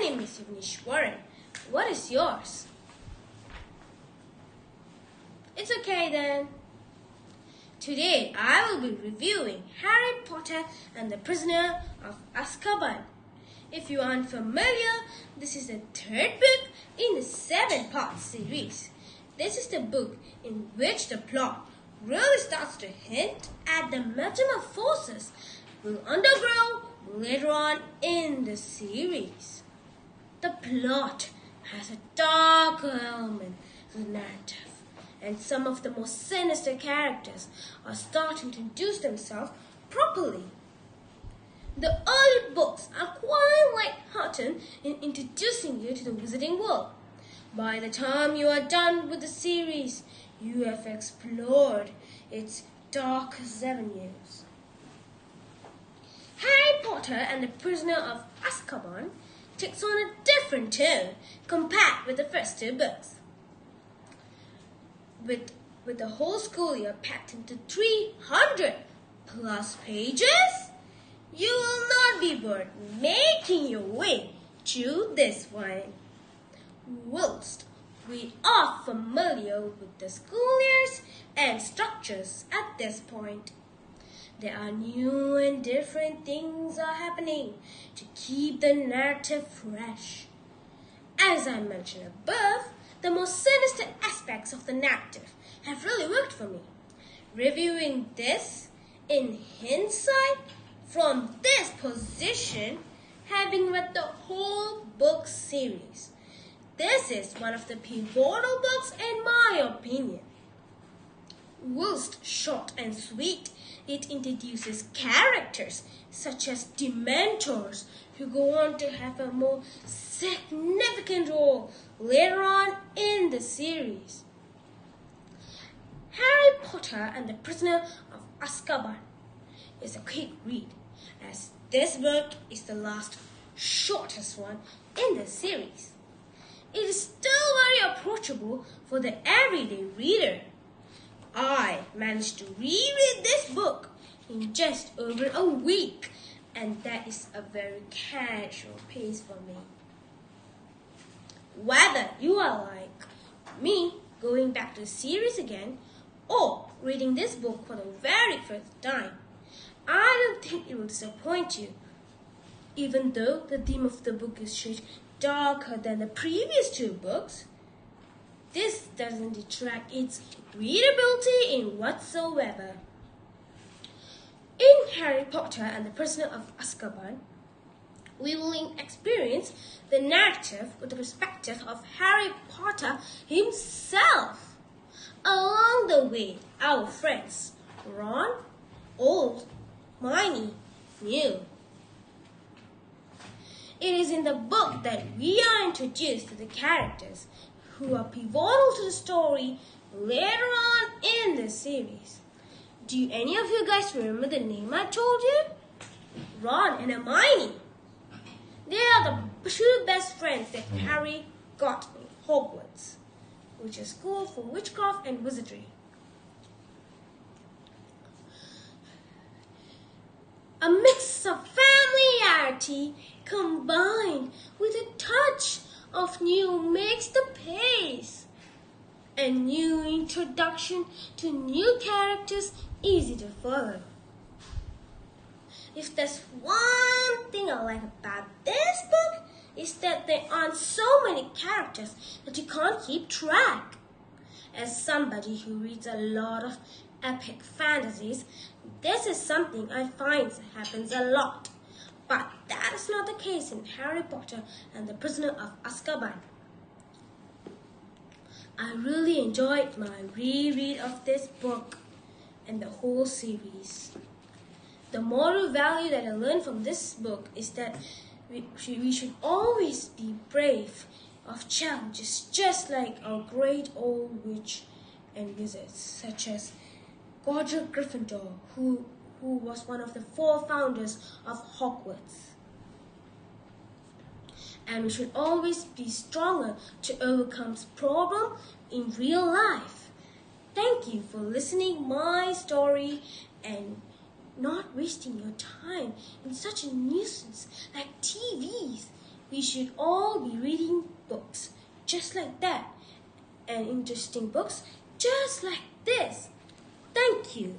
name is Warren. What is yours? It's okay then. Today I will be reviewing Harry Potter and the Prisoner of Azkaban. If you aren't familiar, this is the third book in the 7-part series. This is the book in which the plot really starts to hint at the metamorphosis will undergo later on in the series. The plot has a darker element to the narrative, and some of the most sinister characters are starting to introduce themselves properly. The early books are quite light-hearted in introducing you to the wizarding world. By the time you are done with the series, you have explored its darkest avenues. Harry Potter and the Prisoner of Azkaban takes on a different tone compared with the first two books. With the whole school year packed into 300 plus pages, you will not be bored making your way through this one. Whilst we are familiar with the school years and structures at this point, there are new and different things are happening to keep the narrative fresh. As I mentioned above, the most sinister aspects of the narrative have really worked for me. Reviewing this in hindsight from this position, having read the whole book series, this is one of the pivotal books in my opinion. Whilst short and sweet, it introduces characters such as Dementors who go on to have a more significant role later on in the series. Harry Potter and the Prisoner of Azkaban is a quick read, as this book is the last shortest one in the series. It is still very approachable for the everyday reader. I managed to reread this book in just over a week, and that is a very casual pace for me. Whether you are like me, going back to the series again, or reading this book for the very first time, I don't think it will disappoint you. Even though the theme of the book is shade darker than the previous two books, this doesn't detract its readability in whatsoever. In Harry Potter and the Prisoner of Azkaban, we will experience the narrative with the perspective of Harry Potter himself. Along the way, our friends Ron, Old, Hermione, new. It is in the book that we are introduced to the characters who are pivotal to the story later on in the series. Do any of you guys remember the name I told you? Ron and Hermione. They are the two best friends that Harry got in Hogwarts, which is school for witchcraft and wizardry. A mix of familiarity combined with a touch of new makes the pace. A new introduction to new characters easy to follow. If there's one thing I like about this book, is that there aren't so many characters that you can't keep track. As somebody who reads a lot of epic fantasies, this is something I find happens a lot. But that is not the case in Harry Potter and the Prisoner of Azkaban. I really enjoyed my reread of this book and the whole series. The moral value that I learned from this book is that we should always be brave of challenges, just like our great old witch and wizards, such as Godric Gryffindor, who was one of the 4 founders of Hogwarts. And we should always be stronger to overcome problems in real life. Thank you for listening my story and not wasting your time in such a nuisance like TVs. we should all be reading books just like that, and interesting books just like this. Thank you.